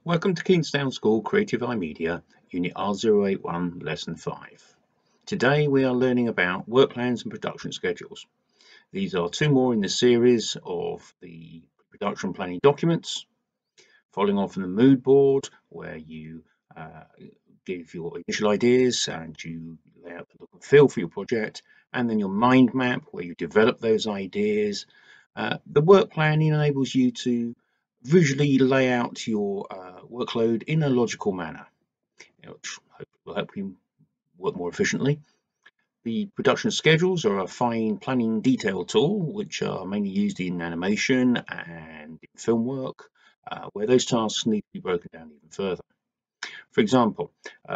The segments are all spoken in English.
Welcome to Kingsdown School Creative iMedia, Unit R081, Lesson 5. Today we are learning about work plans and production schedules. These are two more in the series of the production planning documents, following on from the mood board, where you give your initial ideas and you lay out the look and feel for your project, and then your mind map, where you develop those ideas. The work planning enables you to visually lay out your workload in a logical manner, which will help you work more efficiently. The production schedules are a fine planning detail tool, which are mainly used in animation and in film work, where those tasks need to be broken down even further. For example,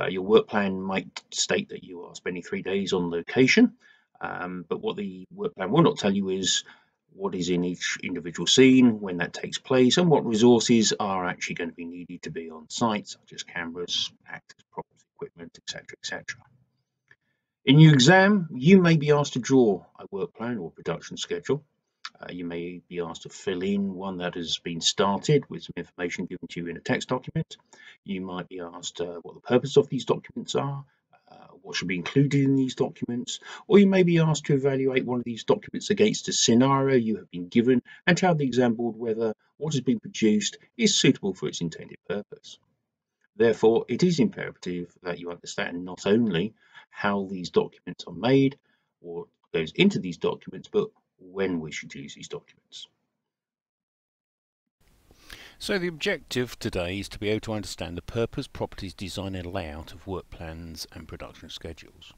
your work plan might state that you are spending 3 days on location, but what the work plan will not tell you is what is in each individual scene, when that takes place, and what resources are actually going to be needed to be on site, such as cameras, actors, props, equipment, etc., etc. In your exam, you may be asked to draw a work plan or production schedule. You may be asked to fill in one that has been started with some information given to you in a text document. You might be asked what the purpose of these documents are, what should be included in these documents, or you may be asked to evaluate one of these documents against a scenario you have been given and tell the exam board whether what has been produced is suitable for its intended purpose. Therefore, it is imperative that you understand not only how these documents are made or what goes into these documents, but when we should use these documents. So the objective today is to be able to understand the purpose, properties, design and layout of work plans and production schedules.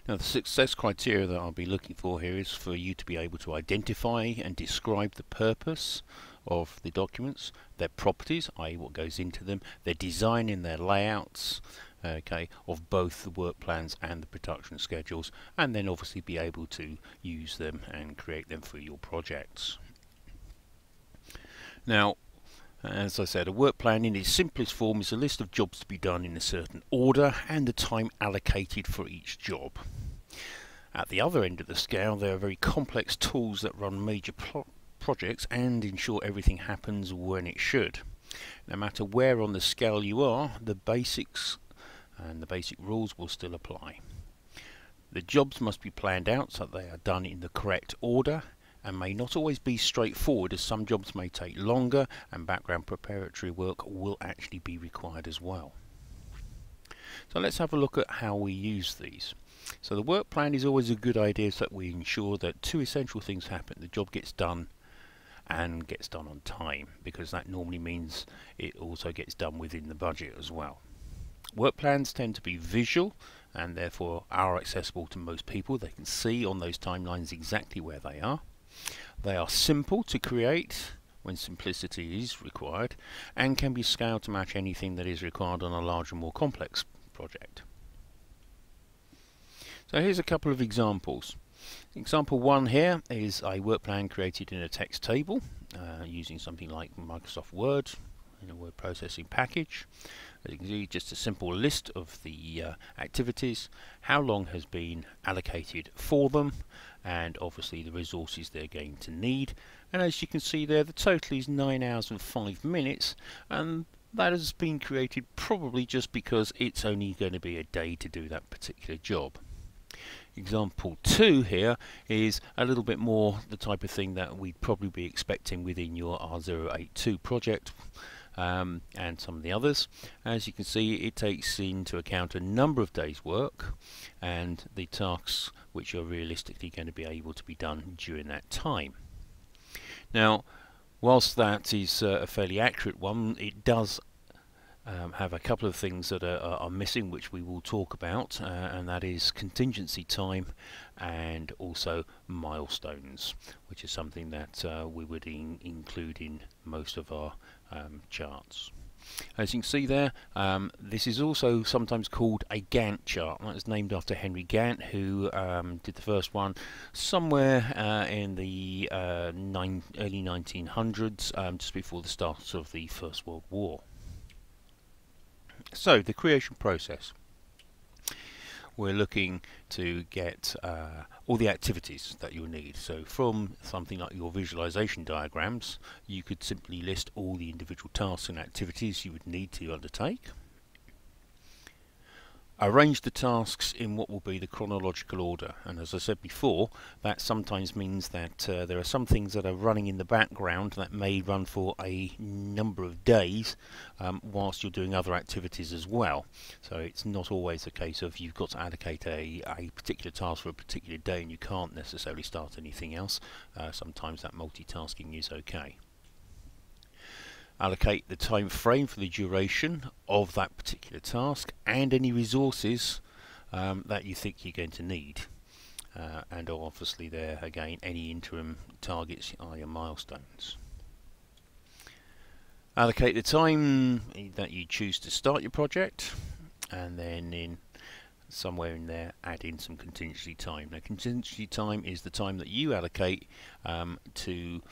Now the success criteria that I'll be looking for here is for you to be able to identify and describe the purpose of the documents, their properties, i.e. what goes into them, their design and their layouts, of both the work plans and the production schedules, and then obviously be able to use them and create them for your projects. Now, as I said, a work plan in its simplest form is a list of jobs to be done in a certain order and the time allocated for each job. At the other end of the scale, there are very complex tools that run major projects and ensure everything happens when it should. No matter where on the scale you are, the basics and the basic rules will still apply. The jobs must be planned out so they are done in the correct order and may not always be straightforward, as some jobs may take longer and background preparatory work will actually be required as well. So let's have a look at how we use these. So the work plan is always a good idea so that we ensure that two essential things happen. The job gets done and gets done on time, because that normally means it also gets done within the budget as well. Work plans tend to be visual and therefore are accessible to most people. They can see on those timelines exactly where they are. They are simple to create when simplicity is required, and can be scaled to match anything that is required on a larger, more complex project. So here's a couple of examples. Example 1 here is a work plan created in a text table using something like Microsoft Word in a word processing package. As you can see, just a simple list of the activities, how long has been allocated for them, and obviously the resources they're going to need. And as you can see there, the total is 9 hours and 5 minutes, and that has been created probably just because it's only going to be a day to do that particular job. Example 2 here is a little bit more the type of thing that we'd probably be expecting within your R082 project and some of the others. As you can see, it takes into account a number of days work and the tasks which are realistically going to be able to be done during that time. Now, whilst that is a fairly accurate one, it does have a couple of things that are missing, which we will talk about, and that is contingency time and also milestones, which is something that we would include in most of our charts. As you can see there, this is also sometimes called a Gantt chart. That was named after Henry Gantt, who did the first one somewhere in the early 1900s, just before the start of the First World War. So, the creation process. we're looking to get all the activities that you'll need. So from something like your visualization diagrams, you could simply list all the individual tasks and activities you would need to undertake. Arrange the tasks in what will be the chronological order, and as I said before, that sometimes means that there are some things that are running in the background that may run for a number of days whilst you're doing other activities as well. So it's not always a case of you've got to allocate a particular task for a particular day and you can't necessarily start anything else. Sometimes that multitasking is okay. Allocate the time frame for the duration of that particular task and any resources that you think you're going to need. And obviously there again, any interim targets are your milestones. Allocate the time that you choose to start your project, and then in somewhere in there add in some contingency time. Now contingency time is the time that you allocate to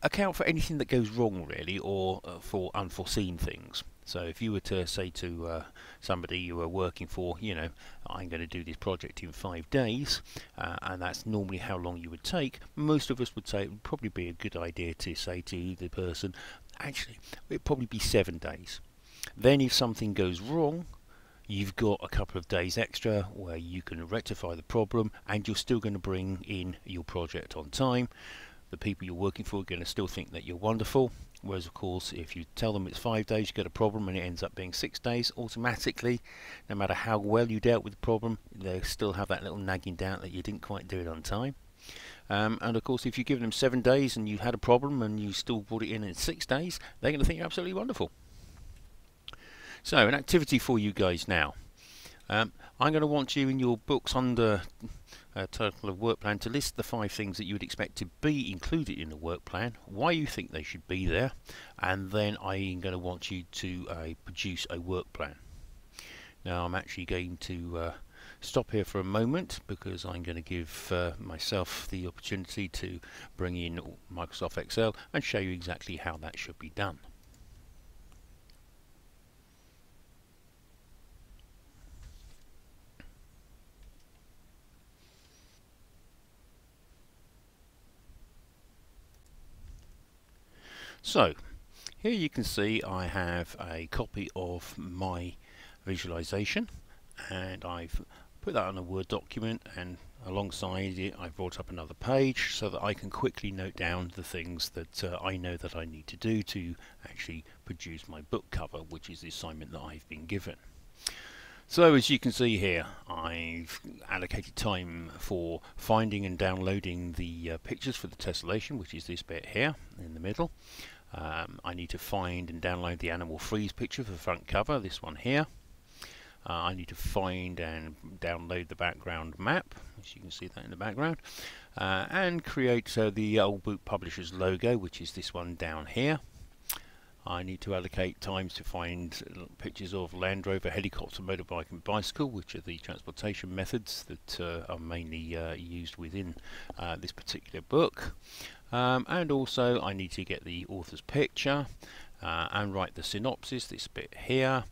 account for anything that goes wrong really, or for unforeseen things. So if you were to say to somebody you were working for, you know, I'm going to do this project in 5 days, and that's normally how long you would take, most of us would say it would probably be a good idea to say to the person, actually it'd probably be 7 days. Then if something goes wrong, you've got a couple of days extra where you can rectify the problem, and you're still going to bring in your project on time. The people you're working for are going to still think that you're wonderful, whereas of course if you tell them it's 5 days, you get a problem and it ends up being 6 days, automatically, no matter how well you dealt with the problem, they still have that little nagging doubt that you didn't quite do it on time. And of course if you've given them 7 days and you had a problem and you still brought it in 6 days, they're going to think you're absolutely wonderful. So an activity for you guys now. I'm going to want you in your books under a title of work plan to list the 5 things that you would expect to be included in the work plan, why you think they should be there, and then I'm going to want you to produce a work plan. Now I'm actually going to stop here for a moment because I'm going to give myself the opportunity to bring in Microsoft Excel and show you exactly how that should be done. So here you can see I have a copy of my visualization, and I've put that on a Word document, and alongside it I've brought up another page so that I can quickly note down the things that I know that I need to do to actually produce my book cover, which is the assignment that I've been given. So as you can see here, I've allocated time for finding and downloading the pictures for the tessellation, which is this bit here in the middle. I need to find and download the animal freeze picture for the front cover, this one here. I need to find and download the background map, as you can see that in the background, and create the Old Book Publishers logo, which is this one down here. I need to allocate times to find pictures of Land Rover, helicopter, motorbike and bicycle, which are the transportation methods that are mainly used within this particular book. And also I need to get the author's picture and write the synopsis, this bit here,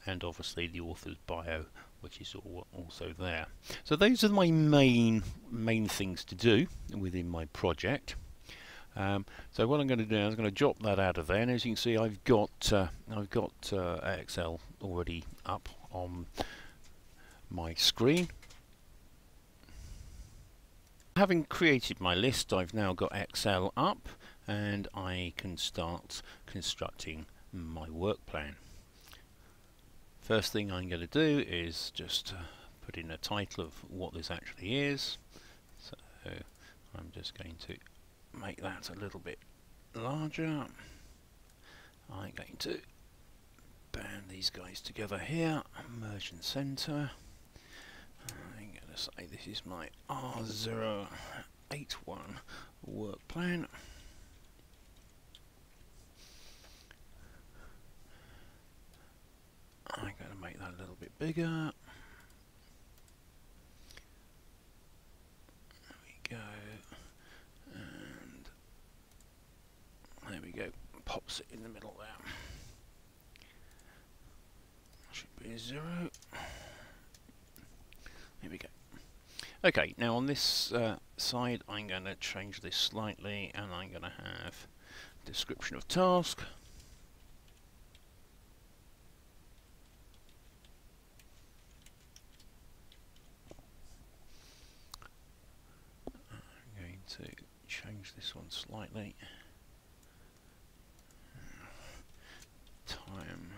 and obviously the author's bio, which is also there. So those are my main things to do within my project. So what I'm going to do is I'm going to drop that out of there, and as you can see I've got Excel already up on my screen. Having created my list, I've now got Excel up and I can start constructing my work plan. First thing I'm going to do is just put in a title of what this actually is. So I'm just going to make that a little bit larger. I'm going to band these guys together here, merge and center. I'm going to say this is my R081 work plan. I'm going to make that a little bit bigger. There we go. And there we go. Pops it in the middle there. Should be a 0. Here we go. Okay, now on this side I'm going to change this slightly, and I'm going to have description of task. I'm going to change this one slightly. Time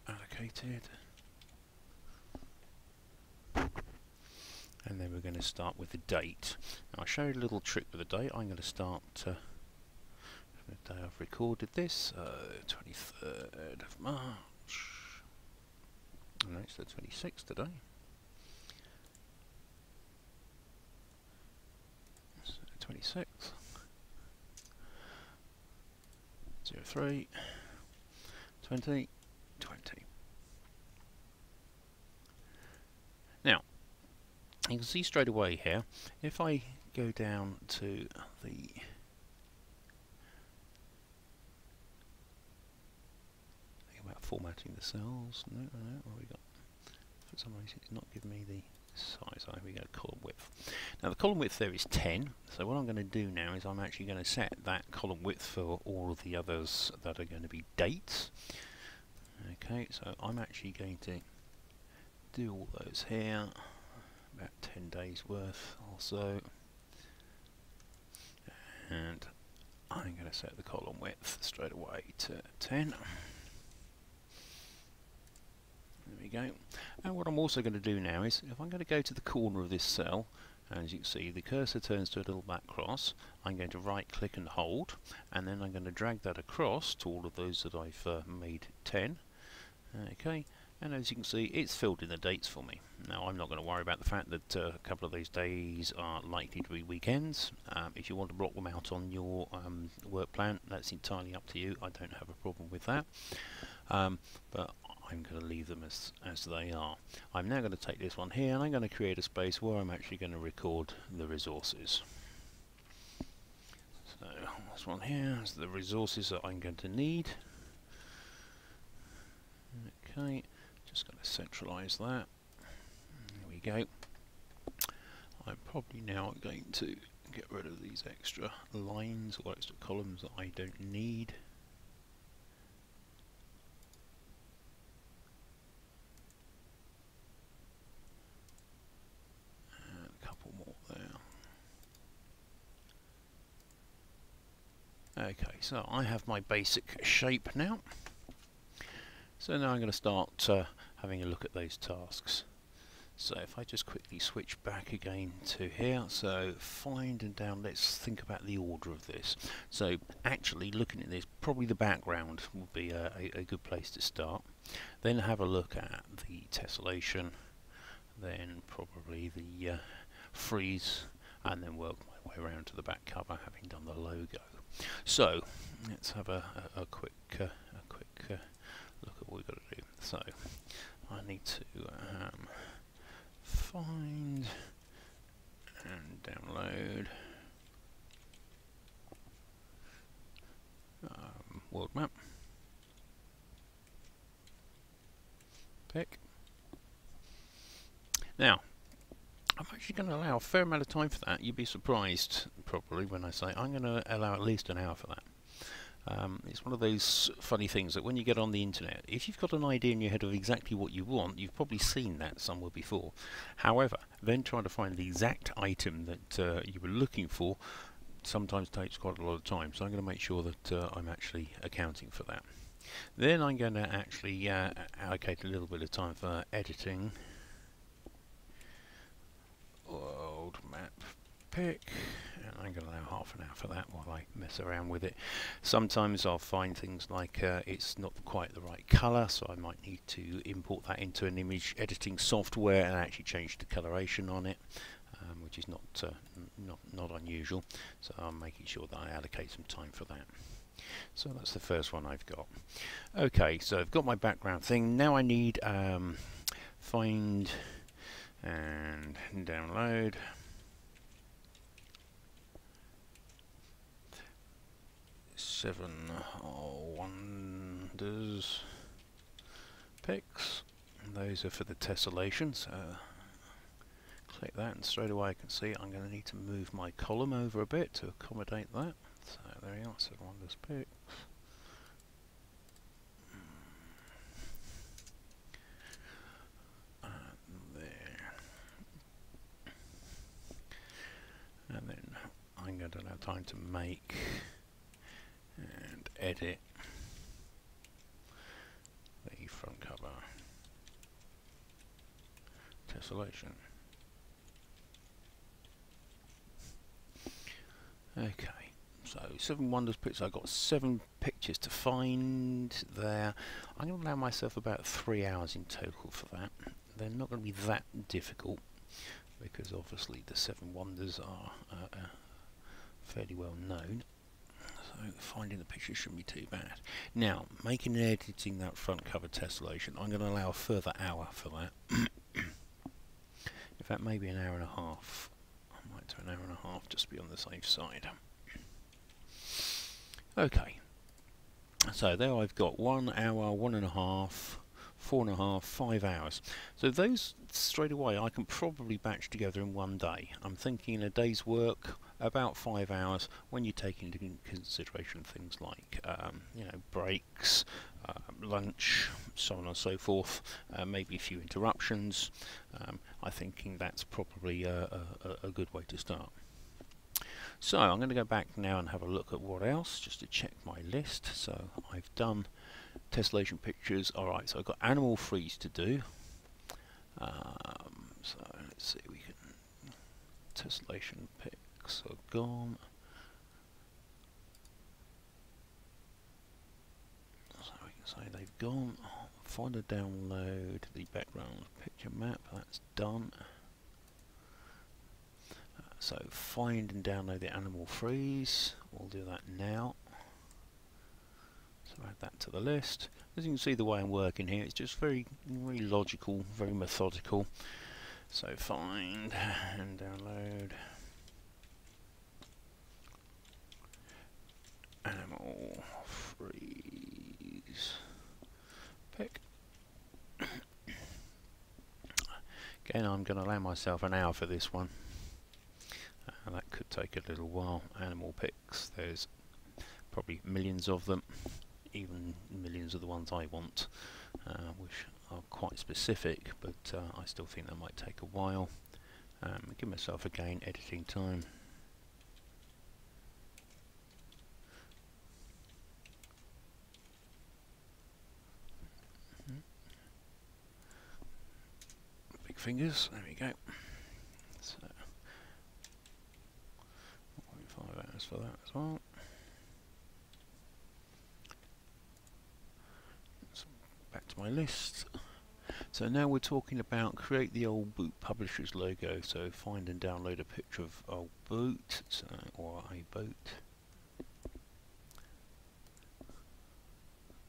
allocated. And then we're going to start with the date. Now, I'll show you a little trick with the date. I'm going to start the day I've recorded this, 23rd of March. No, it's the 26th today. So 26th. 03 2020. Now, you can see straight away here, if I go down to the about formatting the cells, no, what we got? For some reason it's not giving me the size. Here we go, column width. Now the column width there is 10, so what I'm going to do now is I'm actually going to set that column width for all of the others that are going to be dates. Okay, so I'm actually going to do all those here, about 10 days worth or so, and I'm going to set the column width straight away to 10. There we go. And what I'm also going to do now is, if I'm going to go to the corner of this cell, and as you can see the cursor turns to a little back cross, I'm going to right click and hold, and then I'm going to drag that across to all of those that I've made 10. Okay, and as you can see it's filled in the dates for me. Now I'm not going to worry about the fact that a couple of these days are likely to be weekends. If you want to block them out on your work plan, that's entirely up to you. I don't have a problem with that, but I'm going to leave them as they are. I'm now going to take this one here and I'm going to create a space where I'm actually going to record the resources. So this one here is the resources that I'm going to need. Okay, just going to centralize that. There we go. I'm probably now going to get rid of these extra lines or extra columns that I don't need. And a couple more there. Okay, so I have my basic shape now. So now I'm going to start having a look at those tasks. So if I just quickly switch back again to here, so find and down, let's think about the order of this. So actually looking at this, probably the background would be a good place to start. Then have a look at the tessellation, then probably the frieze, and then work my way around to the back cover, having done the logo. So let's have a quick look at what we've got to do. So I need to find and download world map, pick. Now I'm actually going to allow a fair amount of time for that. You'd be surprised probably when I say I'm going to allow at least an hour for that. It's one of those funny things that when you get on the internet, if you've got an idea in your head of exactly what you want, you've probably seen that somewhere before. However, then trying to find the exact item that you were looking for sometimes takes quite a lot of time, so I'm going to make sure that I'm actually accounting for that. Then I'm going to actually allocate a little bit of time for editing. World map pick, and I'm going to allow half an hour for that while I mess around with it. Sometimes I'll find things like it's not quite the right colour, so I might need to import that into an image editing software and actually change the coloration on it, which is not unusual. So I'm making sure that I allocate some time for that. So that's the first one I've got. Okay, so I've got my background thing. Now I need find and download. Seven wonders picks. And those are for the tessellation. So Click that, and straight away I can see I'm going to need to move my column over a bit to accommodate that. So there we are, 7 wonders pics. And then I'm going to have time to make and edit the front cover tessellation. Okay, so 7 wonders pictures. I've got 7 pictures to find there. I'm going to allow myself about 3 hours in total for that. They're not going to be that difficult, because obviously the 7 wonders are fairly well known, so finding the pictures shouldn't be too bad. Now, making and editing that front cover tessellation, I'm going to allow a further hour for that. In fact, maybe an hour and a half. I might do an hour and a half just to be on the safe side. Okay, so there I've got 1 hour, 1.5, 4.5, 5 hours. So those straight away I can probably batch together in one day. I'm thinking a day's work, about 5 hours, when you take into consideration things like you know, breaks, lunch, so on and so forth, maybe a few interruptions. I'm thinking that's probably a good way to start. So I'm going to go back now and have a look at what else, just to check my list. So I've done tessellation pictures. Alright, so I've got animal freeze to do. So let's see, we can tessellation pics are gone. So we can say they've gone. Find and download the background picture map, that's done. So find and download the animal freeze, we'll do that now. So add that to the list. As you can see, the way I'm working here, it's just very logical, very methodical. So find and download animal freeze pic. Again, I'm going to allow myself an hour for this one. And that could take a little while. Animal pics, there's probably millions of them, even millions of the ones I want, which are quite specific, but I still think that might take a while. Give myself again editing time. Big fingers, there we go. So 5 hours for that as well. So back to my list. So now we're talking about create the old boot publisher's logo. So find and download a picture of old boot, so, or a boat.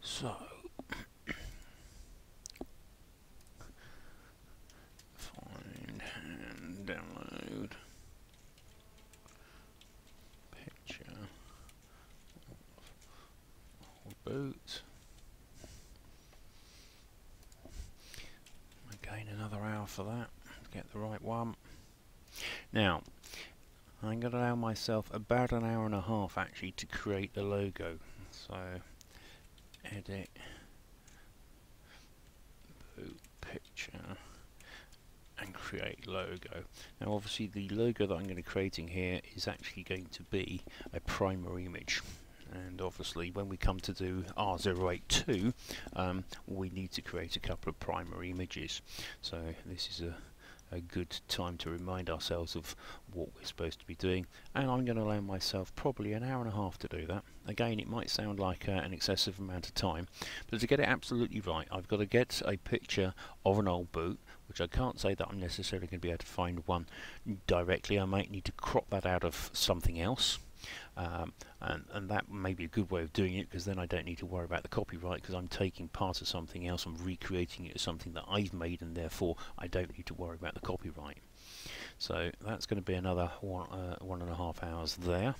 So find and download picture of boot. Again, another hour for that to get the right one. Now I'm going to allow myself about an hour and a half actually to create the logo. So edit boot picture and create logo. Now obviously the logo that I'm going to be creating here is actually going to be a primary image, and obviously when we come to do R082 we need to create a couple of primary images. So this is a good time to remind ourselves of what we're supposed to be doing, and I'm going to allow myself probably an hour and a half to do that. Again, it might sound like an excessive amount of time, but to get it absolutely right, I've got to get a picture of an old boot, which I can't say that I'm necessarily going to be able to find one directly. I might need to crop that out of something else. And that may be a good way of doing it, because then I don't need to worry about the copyright, because I'm taking part of something else and recreating it as something that I've made, and therefore I don't need to worry about the copyright. So that's going to be another 1.5 hours there.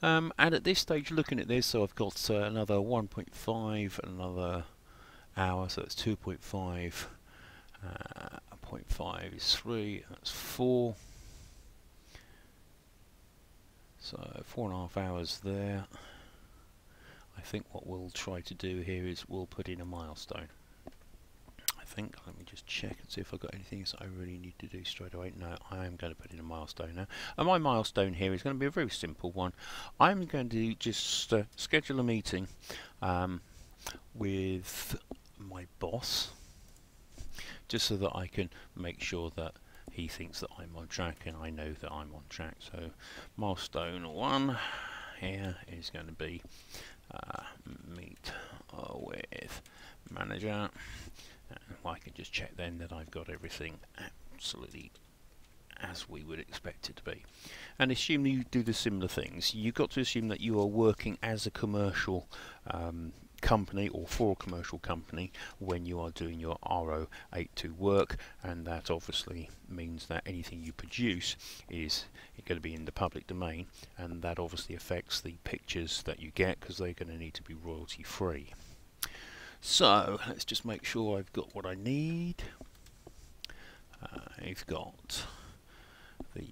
And at this stage, looking at this, so I've got another 1.5, another hour, so that's 2.5, 0.5 is 3, that's 4. So 4.5 hours there. I think what we'll try to do here is we'll put in a milestone. Let me just check and see if I've got anything else I really need to do straight away. No, I am going to put in a milestone now. And my milestone here is going to be a very simple one. I'm going to just schedule a meeting with my boss, just so that I can make sure that he thinks that I'm on track and I know that I'm on track. So milestone 1 here is going to be meet with manager. I can just check then that I've got everything absolutely as we would expect it to be. And assume you do the similar things. You've got to assume that you are working as a commercial company or for a commercial company when you are doing your R082 work, and that obviously means that anything you produce is going to be in the public domain, and that obviously affects the pictures that you get because they're going to need to be royalty free. So let's just make sure I've got what I need. I've got the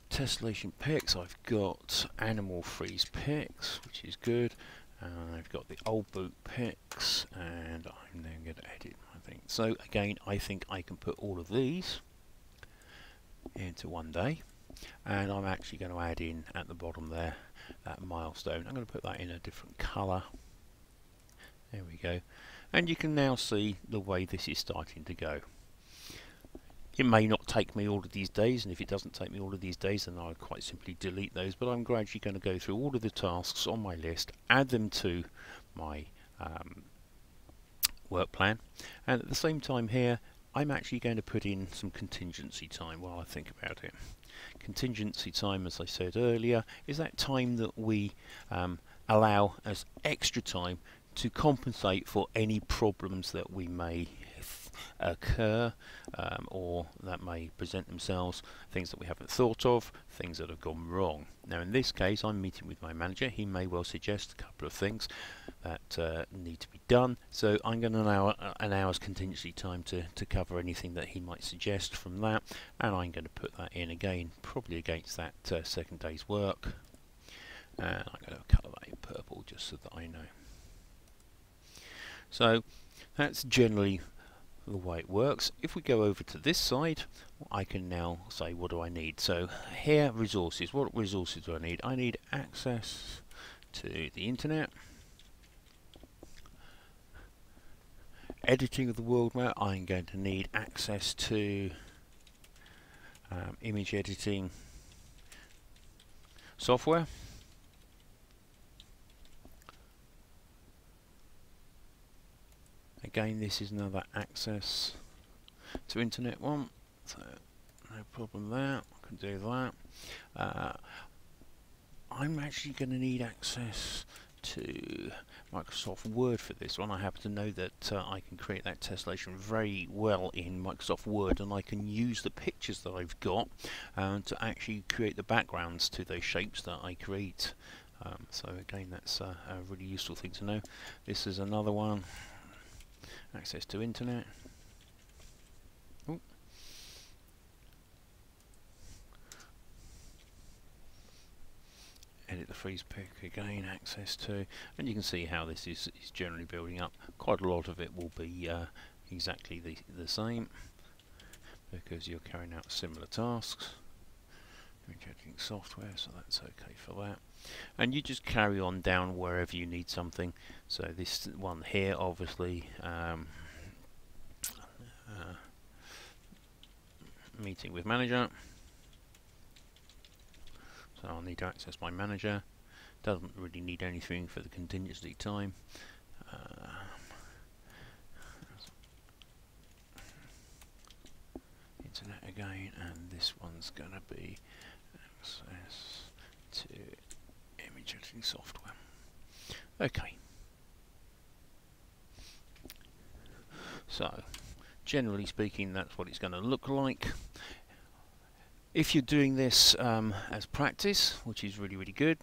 tessellation pics, I've got animal freeze pics, which is good. I've got the old boot pics, and I'm then going to edit my thing. So again, I think I can put all of these into one day, and I'm actually going to add in at the bottom there that milestone. I'm going to put that in a different colour. There we go, and you can now see the way this is starting to go. It may not take me all of these days, and if it doesn't take me all of these days, then I'll quite simply delete those, but I'm gradually going to go through all of the tasks on my list, add them to my work plan, and at the same time here I'm actually going to put in some contingency time while I think about it. Contingency time, as I said earlier, is that time that we allow as extra time to compensate for any problems that we may occur or that may present themselves, things that we haven't thought of, things that have gone wrong. Now in this case I'm meeting with my manager. He may well suggest a couple of things that need to be done, so I'm going to allow an hour's contingency time to cover anything that he might suggest from that, and I'm going to put that in again, probably against that second day's work, and I'm going to colour that in purple just so that I know. So that's generally the way it works. If we go over to this side, I can now say what do I need. So here, resources. What resources do I need? I need access to the internet, editing of the world map. I'm going to need access to image editing software. Again, this is another access to internet one, so no problem there, I can do that. I'm actually going to need access to Microsoft Word for this one. I happen to know that I can create that tessellation very well in Microsoft Word, and I can use the pictures that I've got to actually create the backgrounds to those shapes that I create. So again, that's a really useful thing to know. This is another one. Access to internet. Ooh. Edit the freeze pick again, access to, and you can see how this is generally building up. Quite a lot of it will be exactly the same because you're carrying out similar tasks. Checking software, so that's okay for that, and you just carry on down wherever you need something. So this one here, obviously, meeting with manager, so I'll need to access my manager. Doesn't really need anything for the contingency time. Internet again, and this one's gonna be access to image editing software. Okay. So, generally speaking, that's what it's going to look like. If you're doing this as practice, which is really, really good,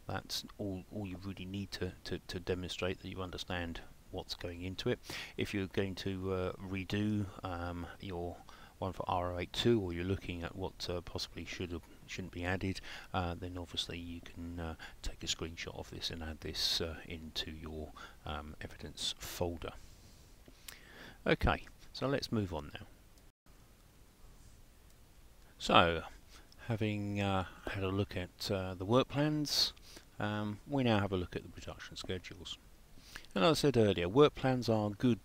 that's all you really need to demonstrate that you understand what's going into it. If you're going to redo your one for R082, or you're looking at what possibly shouldn't be added, then obviously you can take a screenshot of this and add this into your evidence folder. Okay, so let's move on now. So, having had a look at the work plans, we now have a look at the production schedules. And as I said earlier, work plans are a good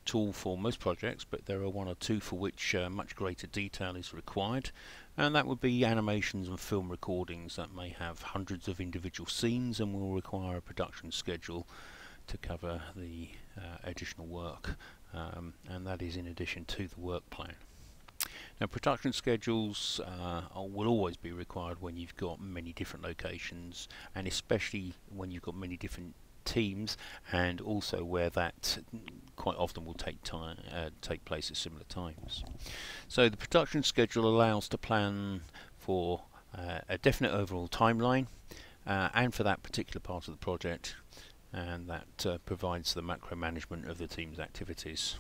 tool for most projects, but there are one or two for which much greater detail is required, and that would be animations and film recordings that may have hundreds of individual scenes and will require a production schedule to cover the additional work, and that is in addition to the work plan. Now, production schedules will always be required when you've got many different locations, and especially when you've got many different teams, and also where that quite often will take place at similar times. So the production schedule allows to plan for a definite overall timeline and for that particular part of the project, and that provides the macro management of the team's activities.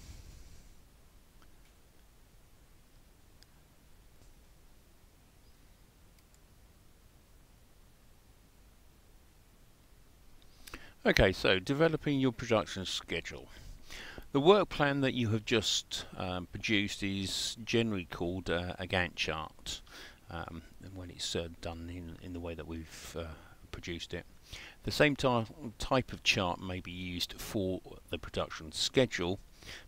Okay, so developing your production schedule. The work plan that you have just produced is generally called a Gantt chart when it's done in the way that we've produced it. The same type of chart may be used for the production schedule,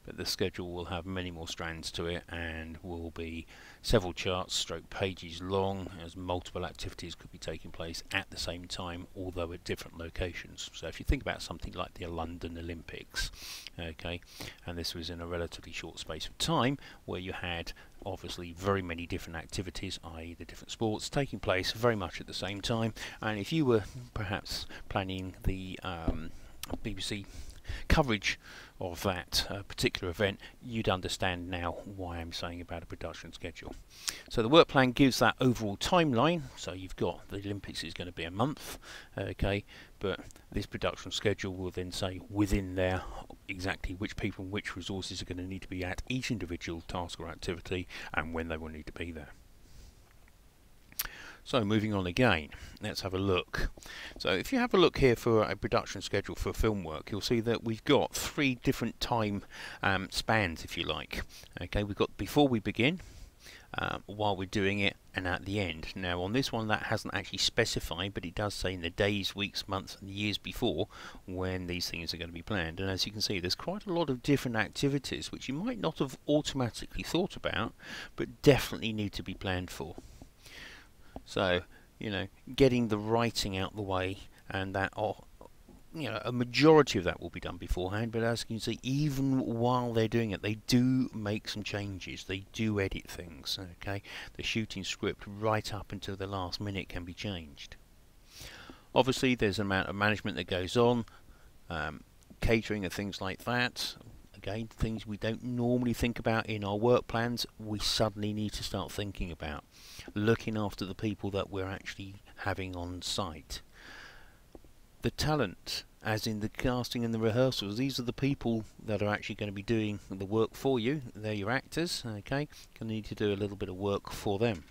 but the schedule will have many more strands to it and will be several charts stroke pages long, as multiple activities could be taking place at the same time, although at different locations. So if you think about something like the London Olympics, okay, and this was in a relatively short space of time where you had obviously very many different activities, i.e. the different sports, taking place very much at the same time, and if you were perhaps planning the BBC coverage of that particular event, you'd understand now why I'm saying about a production schedule. So the work plan gives that overall timeline. So you've got the Olympics is going to be a month, okay, but this production schedule will then say within there exactly which people and which resources are going to need to be at each individual task or activity and when they will need to be there. So moving on again, let's have a look. So if you have a look here for a production schedule for film work, you'll see that we've got three different time spans, if you like. Okay, we've got before we begin, while we're doing it, and at the end. Now on this one that hasn't actually specified, but it does say in the days, weeks, months and years before when these things are going to be planned. And as you can see, there's quite a lot of different activities which you might not have automatically thought about, but definitely need to be planned for. So, you know, getting the writing out the way, and that, you know, a majority of that will be done beforehand, but as you can see, even while they're doing it, they do make some changes, they do edit things, okay? The shooting script right up until the last minute can be changed. Obviously, there's an amount of management that goes on, catering and things like that. Again, things we don't normally think about in our work plans, we suddenly need to start thinking about. Looking after the people that we're actually having on site. The talent, as in the casting and the rehearsals, these are the people that are actually going to be doing the work for you. They're your actors, okay? Going to need to do a little bit of work for them.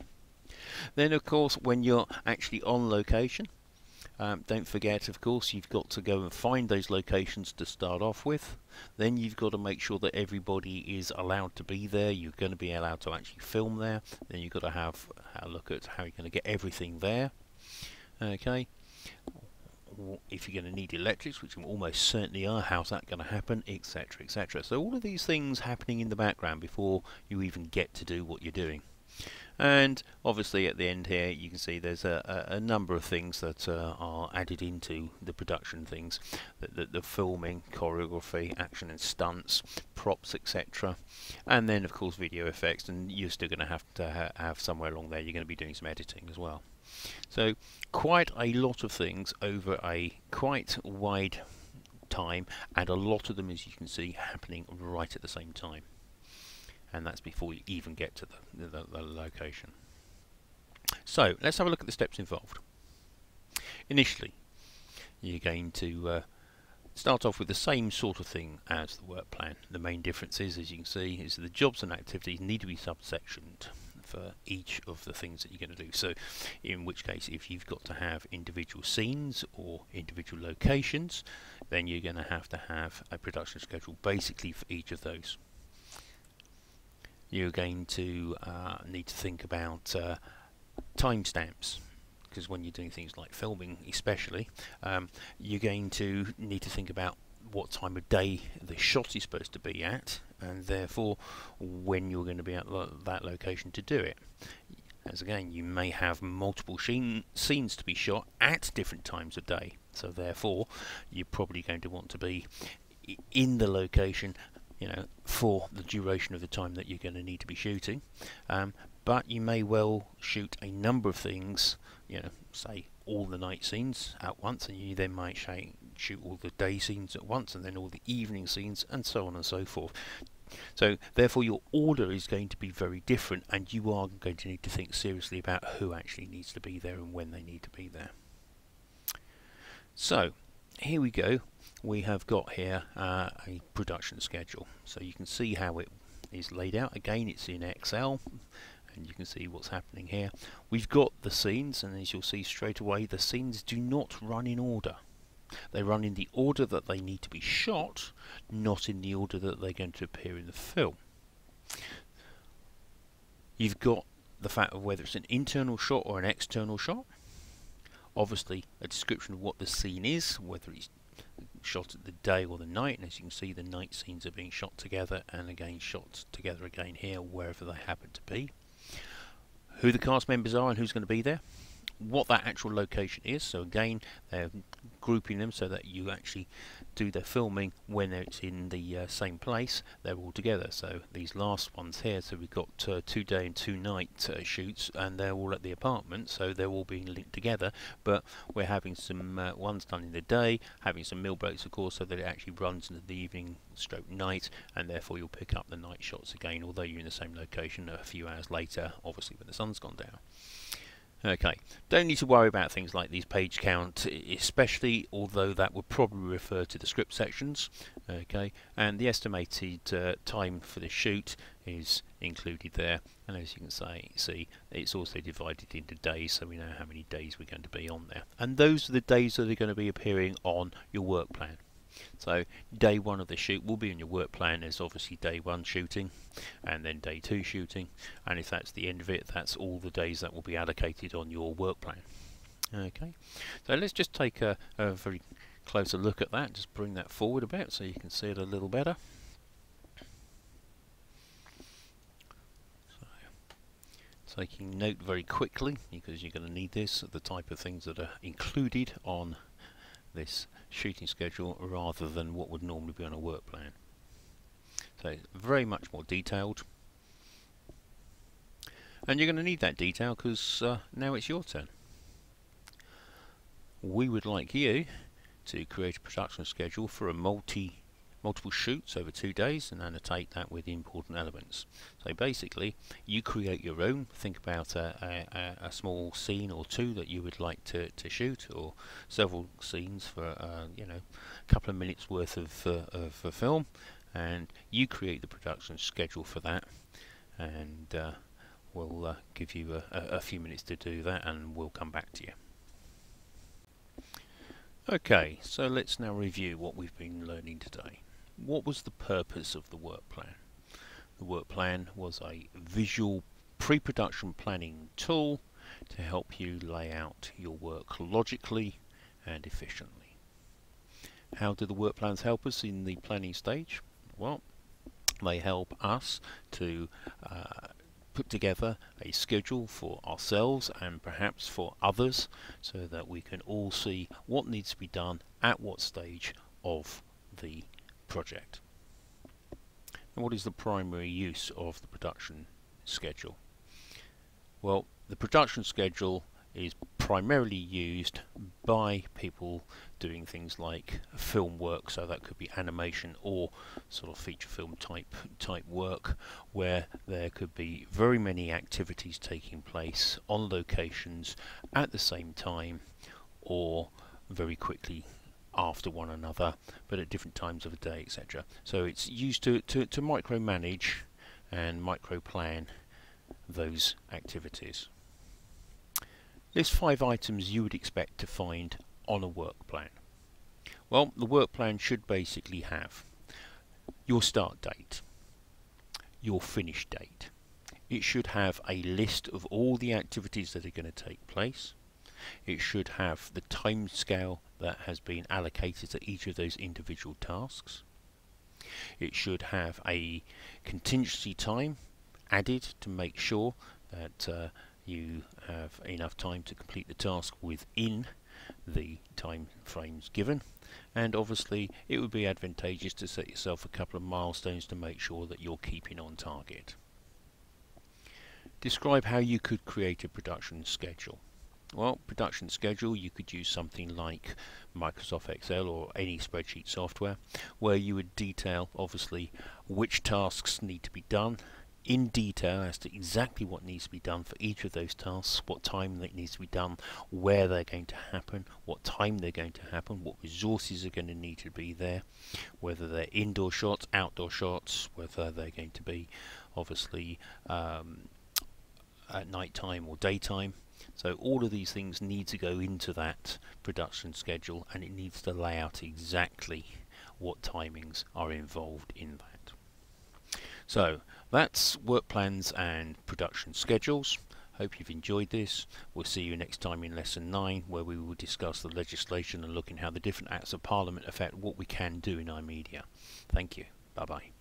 Then, of course, when you're actually on location, don't forget, of course, you've got to go and find those locations to start off with. Then you've got to make sure that everybody is allowed to be there. You're going to be allowed to actually film there. Then you've got to have a look at how you're going to get everything there. Okay. If you're going to need electrics, which you almost certainly are, how's that going to happen, etc, etc. So all of these things happening in the background before you even get to do what you're doing. And obviously at the end here you can see there's a number of things that are added into the production things, the filming, choreography, action and stunts, props, etc. And then of course video effects, and you're still going to have somewhere along there you're going to be doing some editing as well. So quite a lot of things over a quite wide time, and a lot of them, as you can see, happening right at the same time. And that's before you even get to the location. So let's have a look at the steps involved. Initially, you're going to start off with the same sort of thing as the work plan. The main difference is, as you can see, is the jobs and activities need to be subsectioned for each of the things that you're going to do. So in which case, if you've got to have individual scenes or individual locations, then you're going to have a production schedule basically for each of those. You're going to need to think about timestamps, because when you're doing things like filming especially, you're going to need to think about what time of day the shot is supposed to be at, and therefore when you're going to be at that location to do it. As again, you may have multiple scenes to be shot at different times of day, so therefore you're probably going to want to be in the location, you know, for the duration of the time that you're going to need to be shooting. But you may well shoot a number of things, you know, say all the night scenes at once, and you then might shoot all the day scenes at once, and then all the evening scenes, and so on and so forth. So therefore your order is going to be very different, and you are going to need to think seriously about who actually needs to be there and when they need to be there. So here we go. We have got here a production schedule, so you can see how it is laid out. Again, it's in Excel, and you can see what's happening here. We've got the scenes, and as you'll see straight away, the scenes do not run in order. They run in the order that they need to be shot, not in the order that they're going to appear in the film. You've got the fact of whether it's an internal shot or an external shot. Obviously a description of what the scene is, whether it's shot at the day or the night, and as you can see the night scenes are being shot together and again shot together again here, wherever they happen to be. Who the cast members are and who's going to be there. What that actual location is, so again they're grouping them so that you actually do their filming when it's in the same place. They're all together, so these last ones here, so we've got 2 day and 2 night shoots, and they're all at the apartment, so they're all being linked together, but we're having some ones done in the day, having some meal breaks of course, so that it actually runs into the evening stroke night, and therefore you'll pick up the night shots again, although you're in the same location a few hours later, obviously when the sun's gone down. Okay, don't need to worry about things like these page count, especially, although that would probably refer to the script sections. Okay, and the estimated time for the shoot is included there, and as you can see, it's also divided into days, so we know how many days we're going to be on there. And those are the days that are going to be appearing on your work plan. So day 1 of the shoot will be in your work plan as obviously day 1 shooting, and then day 2 shooting, and if that's the end of it, that's all the days that will be allocated on your work plan. Okay, so let's just take a very closer look at that, just bring that forward a bit so you can see it a little better. So, taking note very quickly, because you're going to need this, the type of things that are included on this shooting schedule rather than what would normally be on a work plan. So very much more detailed, and you're going to need that detail because now it's your turn. We would like you to create a production schedule for a multiple shoots over 2 days and annotate that with the important elements. So basically you create your own, think about a small scene or 2 that you would like to shoot, or several scenes for you know, a couple of minutes worth of film, and you create the production schedule for that, and we'll give you a few minutes to do that and we'll come back to you. Okay, so let's now review what we've been learning today. What was the purpose of the work plan? The work plan was a visual pre-production planning tool to help you lay out your work logically and efficiently. How do the work plans help us in the planning stage? Well, they help us to put together a schedule for ourselves and perhaps for others, so that we can all see what needs to be done at what stage of the project. And what is the primary use of the production schedule? Well, the production schedule is primarily used by people doing things like film work, so that could be animation or sort of feature film type work, where there could be very many activities taking place on locations at the same time, or very quickly after one another, but at different times of the day, etc. So it's used to micromanage and micro-plan those activities. List 5 items you would expect to find on a work plan. Well, the work plan should basically have your start date, your finish date. It should have a list of all the activities that are going to take place. It should have the time scale that has been allocated to each of those individual tasks. It should have a contingency time added to make sure that you have enough time to complete the task within the time frames given. And obviously it would be advantageous to set yourself a couple of milestones to make sure that you're keeping on target. Describe how you could create a production schedule. Well, production schedule, you could use something like Microsoft Excel or any spreadsheet software, where you would detail obviously which tasks need to be done in detail as to exactly what needs to be done for each of those tasks, what time that needs to be done, where they're going to happen, what time they're going to happen, what resources are going to need to be there, whether they're indoor shots, outdoor shots, whether they're going to be obviously at night time or daytime. So all of these things need to go into that production schedule, and it needs to lay out exactly what timings are involved in that. So that's work plans and production schedules. Hope you've enjoyed this. We'll see you next time in lesson 9, where we will discuss the legislation and look at how the different acts of parliament affect what we can do in iMedia. Thank you. Bye bye.